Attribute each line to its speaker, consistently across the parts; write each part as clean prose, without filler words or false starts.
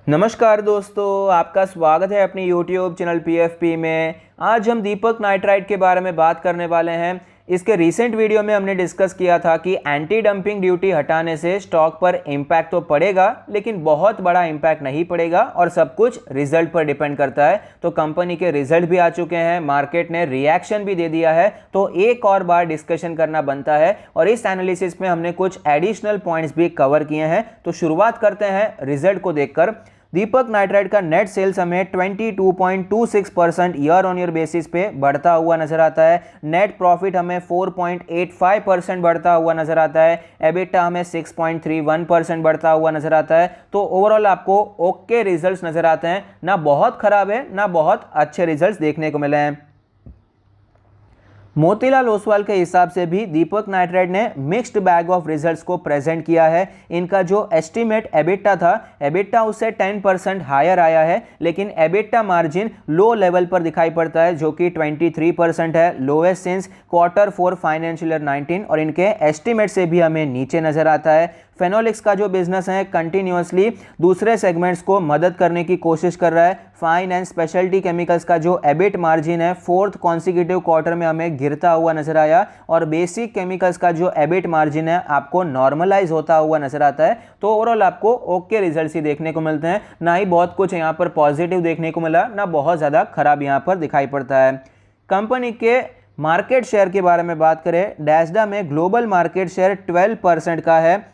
Speaker 1: नमस्कार दोस्तों, आपका स्वागत है अपनी YouTube चैनल PFP में। आज हम दीपक नाइट्राइट के बारे में बात करने वाले हैं। इसके रीसेंट वीडियो में हमने डिस्कस किया था कि एंटी डंपिंग ड्यूटी हटाने से स्टॉक पर इम्पैक्ट तो पड़ेगा, लेकिन बहुत बड़ा इम्पैक्ट नहीं पड़ेगा और सब कुछ रिजल्ट पर डिपेंड करता है। तो कंपनी के रिजल्ट भी आ चुके हैं, मार्केट ने रिएक्शन भी दे दिया है, तो एक और बार डिस्कशन करना बनता है और इस एनालिसिस में हमने कुछ एडिशनल पॉइंट्स भी कवर किए हैं। तो शुरुआत करते हैं रिजल्ट को देखकर। दीपक नाइट्राइट का नेट सेल्स हमें 22.26% ईयर ऑन ईयर बेसिस पे बढ़ता हुआ नजर आता है। नेट प्रॉफिट हमें 4.85% बढ़ता हुआ नजर आता है। एबिटा हमें 6.31% बढ़ता हुआ नजर आता है। तो ओवरऑल आपको ओके रिजल्ट्स नजर आते हैं, ना बहुत खराब है ना बहुत अच्छे रिजल्ट्स देखने को मिले हैं। मोतीलाल ओसवाल के हिसाब से भी दीपक नाइट्राइट ने मिक्स्ड बैग ऑफ रिजल्ट्स को प्रेजेंट किया है। इनका जो एस्टीमेट एबिटा था, एबिटा उससे 10% हायर आया है, लेकिन एबिटा मार्जिन लो लेवल पर दिखाई पड़ता है जो कि 23% है, lowest since Q4 financial year 19, और इनके एस्टीमेट से भी हमें नीचे नजर आता है। फेनोलिक्स का जो बिजनेस है कंटिन्यूअसली दूसरे सेगमेंट्स को मदद करने की कोशिश कर रहा है। फाइन एंड स्पेशलिटी केमिकल्स का जो एबिट मार्जिन है 4th कॉन्सिक्यूटिव क्वार्टर में हमें गिरता हुआ नजर आया, और बेसिक केमिकल्स का जो एबिट मार्जिन है आपको नॉर्मलाइज होता हुआ नजर आता है। तो ओवरऑल आपको ओके रिजल्ट्स ही देखने को मिलते हैं, ना ही बहुत कुछ यहाँ पर पॉजिटिव देखने को मिला, ना बहुत ज़्यादा खराब यहाँ पर दिखाई पड़ता है। कंपनी के मार्केट शेयर के बारे में बात करें, डैस्डा में ग्लोबल मार्केट शेयर 12% का है।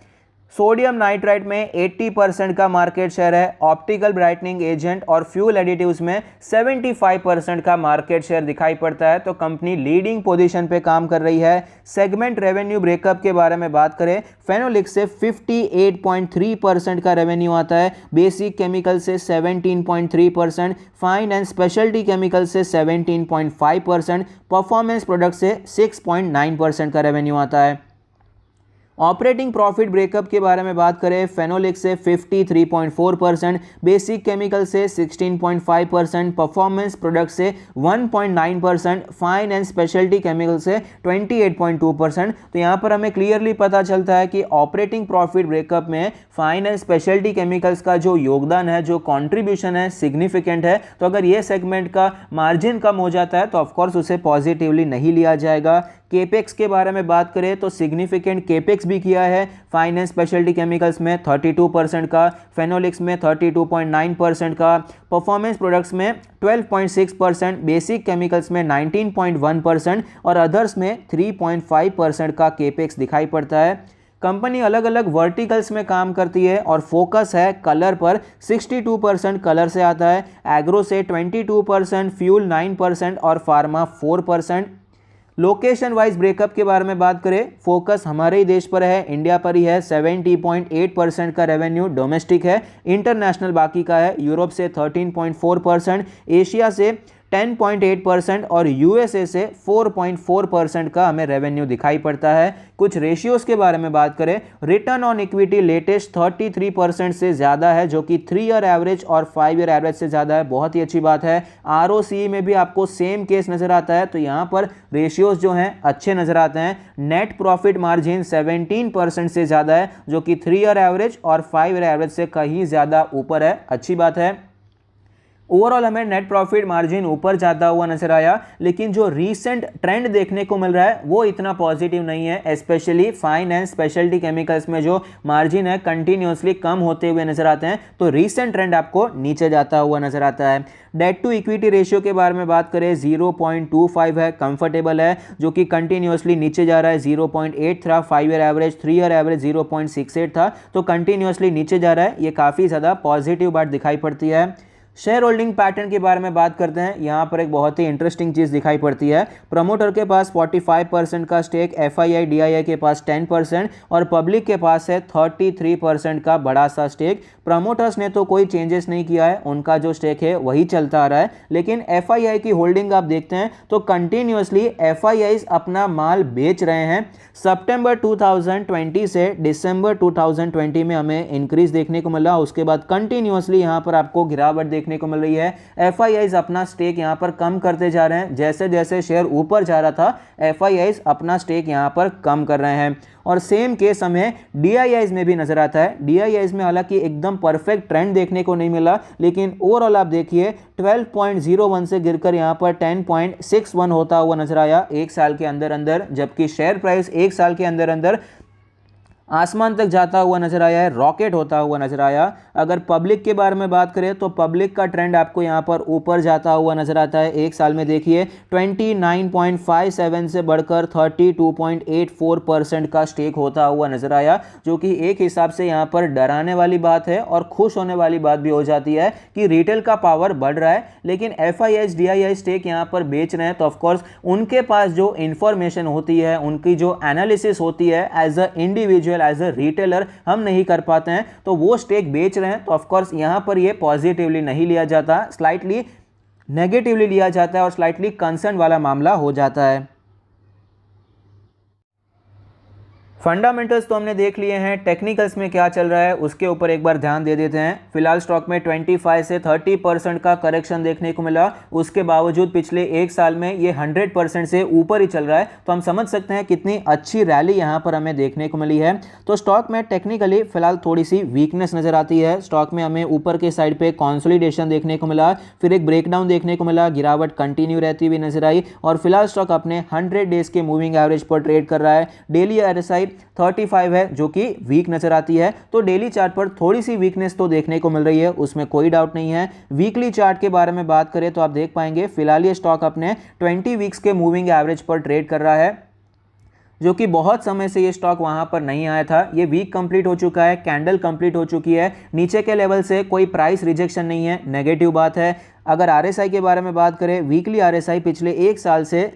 Speaker 1: सोडियम नाइट्राइट में 80% का मार्केट शेयर है। ऑप्टिकल ब्राइटनिंग एजेंट और फ्यूल एडिटिव्स में 75% का मार्केट शेयर दिखाई पड़ता है। तो कंपनी लीडिंग पोजीशन पे काम कर रही है। सेगमेंट रेवेन्यू ब्रेकअप के बारे में बात करें, फेनोलिक्स से 58.3% का रेवेन्यू आता है, बेसिक केमिकल से 17.3%, फाइन एंड स्पेशलिटी केमिकल से 17.5%, परफॉर्मेंस प्रोडक्ट से 6.9% का रेवेन्यू आता है। ऑपरेटिंग प्रॉफिट ब्रेकअप के बारे में बात करें, फेनोलिक्स से 53.4%, बेसिक केमिकल से 16.5%, परफॉर्मेंस प्रोडक्ट से 1.9%, फाइन एंड स्पेशलिटी केमिकल से 28.2%। तो यहाँ पर हमें क्लियरली पता चलता है कि ऑपरेटिंग प्रॉफिट ब्रेकअप में फाइन एंड स्पेशलिटी केमिकल्स का जो योगदान है, जो कॉन्ट्रीब्यूशन है, सिग्निफिकेंट है। तो अगर ये सेगमेंट का मार्जिन कम हो जाता है तो ऑफकोर्स उसे पॉजिटिवली नहीं लिया जाएगा। केपेक्स के बारे में बात करें तो सिग्निफिकेंट केपेक्स भी किया है। फाइनेंस स्पेशलिटी केमिकल्स में 32% का, फेनोलिक्स में 32.9% का, परफॉर्मेंस प्रोडक्ट्स में 12.6%, बेसिक केमिकल्स में 19.1% और अदर्स में 3.5% का केपेक्स दिखाई पड़ता है। कंपनी अलग अलग वर्टिकल्स में काम करती है और फोकस है कलर पर। 62% कलर से आता है, एग्रो से 22%, फ्यूल 9% और फार्मा 4%। लोकेशन वाइज ब्रेकअप के बारे में बात करें, फोकस हमारे ही देश पर है, इंडिया पर ही है। 70.8% का रेवेन्यू डोमेस्टिक है, इंटरनेशनल बाकी का है। यूरोप से 13.4%, एशिया से 10.8% और यूएसए से 4.4% का हमें रेवेन्यू दिखाई पड़ता है। कुछ रेशियोज के बारे में बात करें, रिटर्न ऑन इक्विटी लेटेस्ट 33% से ज़्यादा है, जो कि 3 ईयर एवरेज और 5 ईयर एवरेज से ज़्यादा है, बहुत ही अच्छी बात है। आरओसी में भी आपको सेम केस नज़र आता है, तो यहाँ पर रेशियोज जो हैं अच्छे नज़र आते हैं। नेट प्रॉफिट मार्जिन 17% से ज़्यादा है, जो कि 3 ईयर एवरेज और 5 ईयर एवरेज से कहीं ज़्यादा ऊपर है, अच्छी बात है। ओवरऑल हमें नेट प्रॉफिट मार्जिन ऊपर जाता हुआ नजर आया, लेकिन जो रीसेंट ट्रेंड देखने को मिल रहा है वो इतना पॉजिटिव नहीं है। Specially fine and speciality chemicals में जो मार्जिन है कंटिन्यूअसली कम होते हुए नजर आते हैं, तो रीसेंट ट्रेंड आपको नीचे जाता हुआ नजर आता है। डेट टू इक्विटी रेशियो के बारे में बात करें, 0.25 है, कंफर्टेबल है, जो कि कंटिन्यूअसली नीचे जा रहा है। 0.8 था 5 ईयर एवरेज, 3 ईयर एवरेज 0.68 था, तो कंटिन्यूअसली नीचे जा रहा है। ये काफ़ी ज़्यादा पॉजिटिव बात दिखाई पड़ती है। शेयर होल्डिंग पैटर्न के बारे में बात करते हैं, यहाँ पर एक बहुत ही इंटरेस्टिंग चीज़ दिखाई पड़ती है। प्रमोटर के पास 45% का स्टेक, एफआईआई डीआईआई के पास 10% और पब्लिक के पास है 33% का बड़ा सा स्टेक। प्रमोटर्स ने तो कोई चेंजेस नहीं किया है, उनका जो स्टेक है वही चलता आ रहा है, लेकिन एफआईआई की होल्डिंग आप देखते हैं तो कंटिन्यूअसली एफआईआईज अपना माल बेच रहे हैं। सितंबर 2020 से दिसंबर 2020 में हमें इंक्रीज देखने को मिला, उसके बाद कंटिन्यूअसली यहाँ पर आपको गिरावट देखने को मिल रही है। FIIs अपना स्टेक यहाँ पर कम करते जा रहे हैं, जैसे जैसे शेयर ऊपर जा रहा था FIIs अपना स्टेक यहाँ पर कम कर रहे हैं। और सेम केस हमें DIIs में भी नजर आता है। DIIs में हालांकि एकदम परफेक्ट ट्रेंड देखने को नहीं मिला, लेकिन ओवरऑल आप देखिए 12.01 से गिरकर यहाँ पर 10.61 होता हुआ नजर आया एक साल के अंदर अंदर, जबकि शेयर प्राइस एक साल के अंदर अंदर आसमान तक जाता हुआ नजर आया है, रॉकेट होता हुआ नजर आया। अगर पब्लिक के बारे में बात करें तो पब्लिक का ट्रेंड आपको यहाँ पर ऊपर जाता हुआ नजर आता है। एक साल में देखिए 29.57 से बढ़कर 32.84% का स्टेक होता हुआ नजर आया, जो कि एक हिसाब से यहाँ पर डराने वाली बात है और खुश होने वाली बात भी हो जाती है कि रिटेल का पावर बढ़ रहा है। लेकिन FIIs DII स्टेक यहाँ पर बेच रहे हैं तो ऑफकोर्स उनके पास जो इंफॉर्मेशन होती है, उनकी जो एनालिसिस होती है as a individual as a retailer हम नहीं कर पाते हैं, तो वो स्टेक बेच रहे हैं। तो ऑफ कोर्स यहां पर ये पॉजिटिवली नहीं लिया जाता, स्लाइटली नेगेटिवली लिया जाता है और स्लाइटली कंसर्न वाला मामला हो जाता है। फंडामेंटल्स तो हमने देख लिए हैं, टेक्निकल्स में क्या चल रहा है उसके ऊपर एक बार ध्यान दे देते हैं। फिलहाल स्टॉक में 25 से 30% का करेक्शन देखने को मिला, उसके बावजूद पिछले एक साल में ये 100% से ऊपर ही चल रहा है। तो हम समझ सकते हैं कितनी अच्छी रैली यहाँ पर हमें देखने को मिली है। तो स्टॉक में टेक्निकली फिलहाल थोड़ी सी वीकनेस नजर आती है। स्टॉक में हमें ऊपर के साइड पे कंसोलिडेशन देखने को मिला, फिर एक ब्रेकडाउन देखने को मिला, गिरावट कंटिन्यू रहती हुई नजर आई और फिलहाल स्टॉक अपने 100 डेज के मूविंग एवरेज पर ट्रेड कर रहा है। डेली RSI 35 है जो कि वीक नजर आती है, तो डेली चार्ट पर थोड़ी सी वीकनेस तो देखने को मिल रही है, उसमें कोई डाउट नहीं है। वीकली चार्ट के बारे में बात करें तो आप देख पाएंगे फिलहाल ये स्टॉक अपने 20 वीक्स के मूविंग एवरेज पर ट्रेड कर रहा है, जो कि बहुत समय से ये स्टॉक वहां पर नहीं आया था। ये वीक कंप्लीट हो चुका है, कैंडल कंप्लीट हो चुकी है, नीचे के लेवल से कोई प्राइस रिजेक्शन नहीं है, नेगेटिव बात है। अगर RSI के बारे में बात करें, वीकली RSI पिछले एक साल से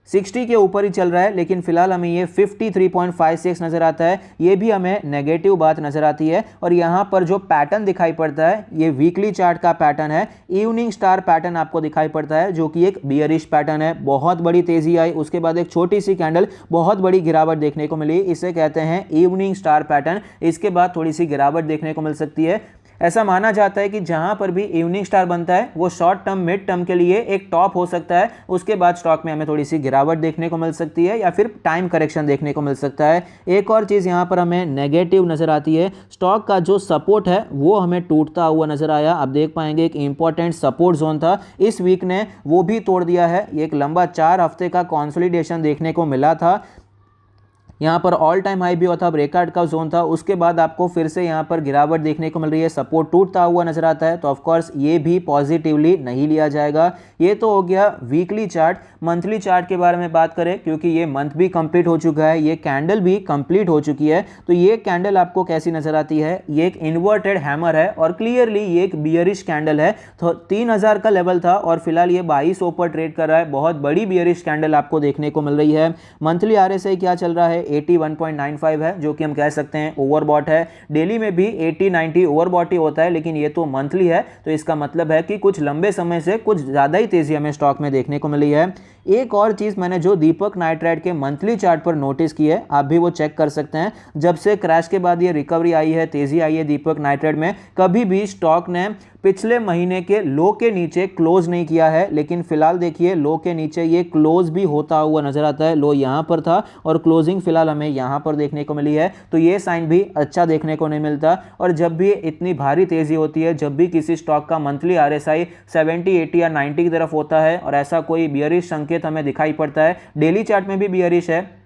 Speaker 1: 60 के ऊपर ही चल रहा है, लेकिन फिलहाल हमें ये 53.56 नजर आता है, ये भी हमें नेगेटिव बात नजर आती है। और यहाँ पर जो पैटर्न दिखाई पड़ता है ये वीकली चार्ट का पैटर्न है, इवनिंग स्टार पैटर्न आपको दिखाई पड़ता है, जो कि एक बियरिश पैटर्न है। बहुत बड़ी तेजी आई, उसके बाद एक छोटी सी कैंडल, बहुत बड़ी गिरावट देखने को मिली, इसे कहते हैं इवनिंग स्टार पैटर्न। इसके बाद थोड़ी सी गिरावट देखने को मिल सकती है। ऐसा माना जाता है कि जहां पर भी इवनिंग स्टार बनता है वो शॉर्ट टर्म मिड टर्म के लिए एक टॉप हो सकता है, उसके बाद स्टॉक में हमें थोड़ी सी गिरावट देखने को मिल सकती है या फिर टाइम करेक्शन देखने को मिल सकता है। एक और चीज़ यहाँ पर हमें नेगेटिव नजर आती है, स्टॉक का जो सपोर्ट है वो हमें टूटता हुआ नजर आया। आप देख पाएंगे एक इंपॉर्टेंट सपोर्ट जोन था, इस वीक ने वो भी तोड़ दिया है। एक लंबा 4 हफ्ते का कॉन्सोलिडेशन देखने को मिला था, यहाँ पर ऑल टाइम हाई भी हुआ था, ब्रेकआउट का जोन था, उसके बाद आपको फिर से यहाँ पर गिरावट देखने को मिल रही है, सपोर्ट टूटता हुआ नजर आता है। तो ऑफ कोर्स ये भी पॉजिटिवली नहीं लिया जाएगा। ये तो हो गया वीकली चार्ट। मंथली चार्ट के बारे में बात करें, क्योंकि ये मंथ भी कंप्लीट हो चुका है, ये कैंडल भी कंप्लीट हो चुकी है, तो ये कैंडल आपको कैसी नजर आती है? ये एक इन्वर्टेड हैमर है और क्लियरली ये एक बियरिश कैंडल है। तो 3000 का लेवल था और फिलहाल ये 2200 पर ट्रेड कर रहा है, बहुत बड़ी बियरिश कैंडल आपको देखने को मिल रही है। मंथली RSI क्या चल रहा है? 81.95 है, जो कि हम कह सकते हैं ओवरबॉट है। डेली में भी 80-90 ओवरबॉट ही होता है, लेकिन ये तो मंथली है, तो इसका मतलब है कि कुछ लंबे समय से कुछ ज़्यादा ही तेज़ी हमें स्टॉक में देखने को मिली है। एक और चीज़ मैंने जो दीपक नाइट्राइट के मंथली चार्ट पर नोटिस की है, आप भी वो चेक कर सकते हैं। जब से क्रैश के बाद ये रिकवरी आई है, तेज़ी आई है दीपक नाइट्राइट में, कभी भी स्टॉक ने पिछले महीने के लो के नीचे क्लोज नहीं किया है, लेकिन फिलहाल देखिए लो के नीचे ये क्लोज भी होता हुआ नजर आता है। लो यहाँ पर था और क्लोजिंग फिलहाल हमें यहाँ पर देखने को मिली है, तो ये साइन भी अच्छा देखने को नहीं मिलता। और जब भी इतनी भारी तेजी होती है, जब भी किसी स्टॉक का मंथली RSI 70, 80 या 90 की तरफ होता है और ऐसा कोई बियरिश संकेत हमें दिखाई पड़ता है, डेली चार्ट में भी बियरिश है,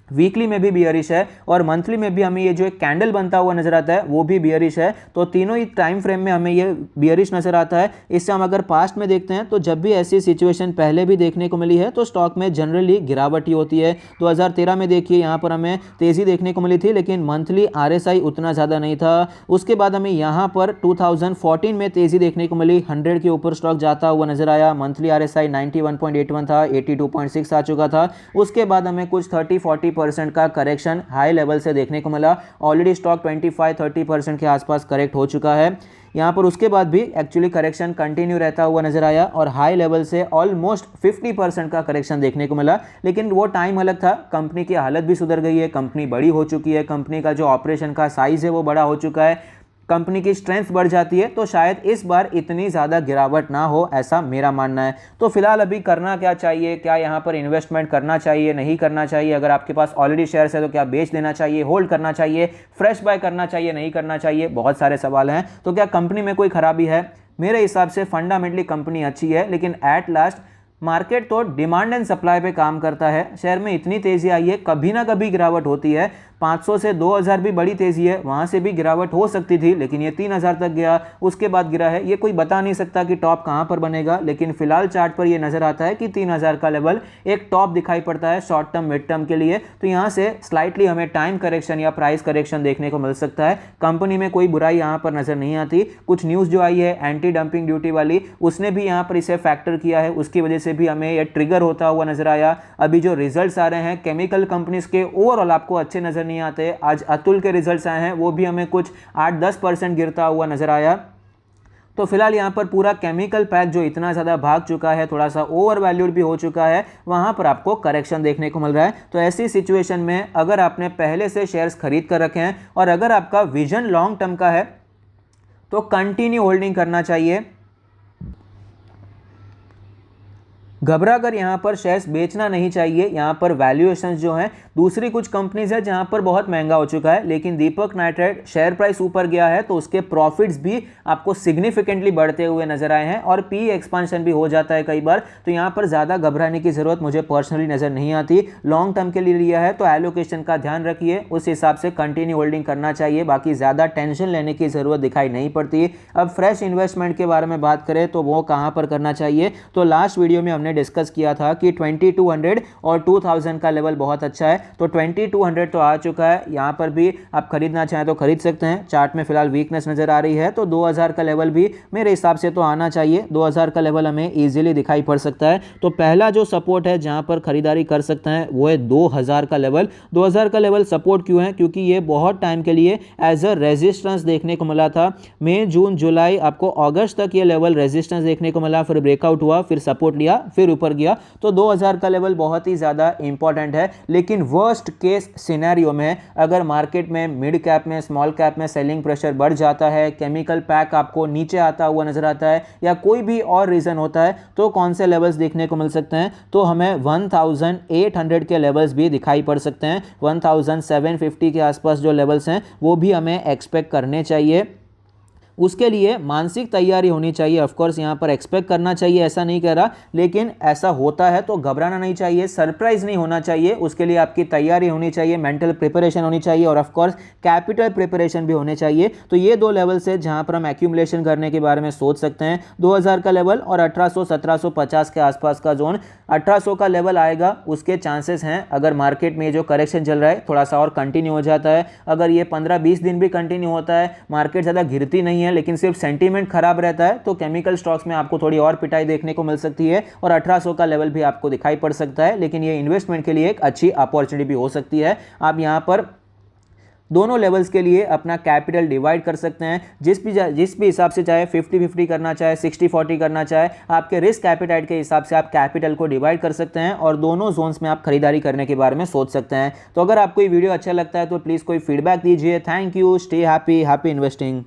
Speaker 1: वीकली में भी बियरिश है और मंथली में भी हमें ये जो एक कैंडल बनता हुआ नजर आता है वो भी बियरिश है, तो तीनों ही टाइम फ्रेम में हमें ये बियरिश नजर आता है। इससे हम अगर पास्ट में देखते हैं तो जब भी ऐसी सिचुएशन पहले भी देखने को मिली है तो स्टॉक में जनरली गिरावट ही होती है। 2013 में देखिए यहाँ पर हमें तेज़ी देखने को मिली थी, लेकिन मंथली RSI उतना ज़्यादा नहीं था। उसके बाद हमें यहाँ पर 2014 में तेज़ी देखने को मिली, 100 के ऊपर स्टॉक जाता हुआ नजर आया, मंथली RSI 91.81 था, 82.6 आ चुका था। उसके बाद हमें कुछ 30-40% का करेक्शन हाई लेवल से देखने को मिला। ऑलरेडी स्टॉक 25-30% के आसपास करेक्ट हो चुका है यहाँ पर। उसके बाद भी एक्चुअली करेक्शन कंटिन्यू रहता हुआ नजर आया और हाई लेवल से ऑलमोस्ट 50% का करेक्शन देखने को मिला, लेकिन वो टाइम अलग था। कंपनी की हालत भी सुधर गई है, कंपनी बड़ी हो चुकी है, कंपनी का जो ऑपरेशन का साइज है वो बड़ा हो चुका है, कंपनी की स्ट्रेंथ बढ़ जाती है, तो शायद इस बार इतनी ज़्यादा गिरावट ना हो, ऐसा मेरा मानना है। तो फिलहाल अभी करना क्या चाहिए, क्या यहाँ पर इन्वेस्टमेंट करना चाहिए, नहीं करना चाहिए? अगर आपके पास ऑलरेडी शेयर्स है तो क्या बेच देना चाहिए, होल्ड करना चाहिए, फ्रेश बाय करना चाहिए, नहीं करना चाहिए? बहुत सारे सवाल हैं। तो क्या कंपनी में कोई खराबी है? मेरे हिसाब से फंडामेंटली कंपनी अच्छी है, लेकिन एट लास्ट मार्केट तो डिमांड एंड सप्लाई पे काम करता है। शेयर में इतनी तेजी आई है, कभी ना कभी गिरावट होती है। 500 से 2000 भी बड़ी तेजी है, वहां से भी गिरावट हो सकती थी, लेकिन ये 3000 तक गया, उसके बाद गिरा है। ये कोई बता नहीं सकता कि टॉप कहां पर बनेगा, लेकिन फिलहाल चार्ट पर ये नजर आता है कि 3000 का लेवल एक टॉप दिखाई पड़ता है शॉर्ट टर्म मिड टर्म के लिए। तो यहां से स्लाइटली हमें टाइम करेक्शन या प्राइस करेक्शन देखने को मिल सकता है। कंपनी में कोई बुराई यहां पर नजर नहीं आती। कुछ न्यूज जो आई है एंटी डंपिंग ड्यूटी वाली, उसने भी यहां पर इसे फैक्टर किया है, उसकी वजह से भी हमें यह ट्रिगर होता हुआ नजर आया। अभी जो रिजल्ट्स आ रहे हैं केमिकल कंपनीज के, ओवरऑल आपको अच्छे नजर नहीं आते। आज अतुल के रिजल्ट्स आए हैं, वो भी हमें कुछ 8-10% गिरता हुआ नजर आया। तो फिलहाल यहाँ पर पूरा केमिकल पैक जो इतना ज़्यादा भाग चुका है, थोड़ा सा ओवर वैल्यूड भी हो चुका है, वहाँ पर आपको करेक्शन देखने को मिल रहा है। तो ऐसी सिचुएशन में अगर आपने पहले से शेयर्स खरीद कर रखे हैं और अगर आपका विजन लॉन्ग टर्म का है तो कंटिन्यू होल्डिंग करना चाहिए। घबरा कर यहाँ पर शेयर्स बेचना नहीं चाहिए। यहाँ पर वैल्यूएशंस जो हैं, दूसरी कुछ कंपनीज है जहाँ पर बहुत महंगा हो चुका है, लेकिन दीपक नाइट्राइट शेयर प्राइस ऊपर गया है तो उसके प्रॉफिट्स भी आपको सिग्निफिकेंटली बढ़ते हुए नजर आए हैं और पी एक्सपांशन भी हो जाता है कई बार। तो यहाँ पर ज़्यादा घबराने की जरूरत मुझे पर्सनली नजर नहीं आती। लॉन्ग टर्म के लिए लिया है तो एलोकेशन का ध्यान रखिए, उस हिसाब से कंटिन्यू होल्डिंग करना चाहिए। बाकी ज़्यादा टेंशन लेने की जरूरत दिखाई नहीं पड़ती। अब फ्रेश इन्वेस्टमेंट के बारे में बात करें तो वो कहाँ पर करना चाहिए, तो लास्ट वीडियो में हमने डिस्कस किया था कि 2200 और 2000 का लेवल बहुत अच्छा है। तो 2200 तो आ चुका है, यहां पर भी आप खरीदना चाहें तो खरीद सकते हैं। चार्ट में फिलहाल वीकनेस नजर आ रही है, तो 2000 का लेवल भी मेरे हिसाब से तो आना चाहिए। 2000 का लेवल हमें इजीली दिखाई पड़ सकता है। तो पहला जो सपोर्ट है जहां पर खरीदारी कर सकते हैं वो है 2000 का लेवल। 2000 का लेवल सपोर्ट क्यों है, क्योंकि ये बहुत टाइम के लिए एज अ रेजिस्टेंस देखने को मिला था। मई जून जुलाई आपको अगस्त तक ये लेवल रेजिस्टेंस देखने को मिला, फिर ब्रेकआउट हुआ, फिर सपोर्ट लिया, फिर ऊपर गया। तो 2000 का लेवल बहुत ही ज़्यादा इंपॉर्टेंट है। लेकिन वर्स्ट केस सिनेरियो में अगर मार्केट में मिड कैप में स्मॉल कैप में सेलिंग प्रेशर बढ़ जाता है, केमिकल पैक आपको नीचे आता हुआ नजर आता है या कोई भी और रीज़न होता है, तो कौन से लेवल्स देखने को मिल सकते हैं, तो हमें 1800 के लेवल्स भी दिखाई पड़ सकते हैं। 1750 के आसपास जो लेवल्स हैं वो भी हमें एक्सपेक्ट करने चाहिए। उसके लिए मानसिक तैयारी होनी चाहिए। ऑफ कोर्स यहाँ पर एक्सपेक्ट करना चाहिए, ऐसा नहीं कह रहा, लेकिन ऐसा होता है तो घबराना नहीं चाहिए, सरप्राइज नहीं होना चाहिए। उसके लिए आपकी तैयारी होनी चाहिए, मेंटल प्रिपरेशन होनी चाहिए और ऑफ कोर्स कैपिटल प्रिपरेशन भी होने चाहिए। तो ये दो लेवल से जहाँ पर हम एक्यूमुलेशन करने के बारे में सोच सकते हैं, 2000 का लेवल और 1800-1750 के आसपास का जोन। 1800 का लेवल आएगा, उसके चांसेस हैं अगर मार्केट में जो करेक्शन चल रहा है थोड़ा सा और कंटिन्यू हो जाता है। अगर ये 15-20 दिन भी कंटिन्यू होता है, मार्केट ज़्यादा गिरती नहीं है लेकिन सिर्फ सेंटीमेंट खराब रहता है, तो केमिकल स्टॉक्स में आपको थोड़ी और पिटाई देखने को मिल सकती है और 1800 का लेवल भी आपको दिखाई पड़ सकता है। लेकिन ये इन्वेस्टमेंट के लिए एक अच्छी अपॉर्चुनिटी भी हो सकती है। आप यहाँ पर दोनों लेवल्स के लिए अपना कैपिटल डिवाइड कर सकते हैं, जिस भी हिसाब से, चाहे 50-50 करना चाहे 60-40 करना चाहे, आपके रिस्क एपेटाइट के हिसाब से आप कैपिटल को डिवाइड कर सकते हैं और दोनों जोन्स में आप खरीदारी करने के बारे में सोच सकते हैं। तो अगर आपको ये वीडियो अच्छा लगता है तो प्लीज़ कोई फीडबैक दीजिए। Thank you, stay happy, happy investing.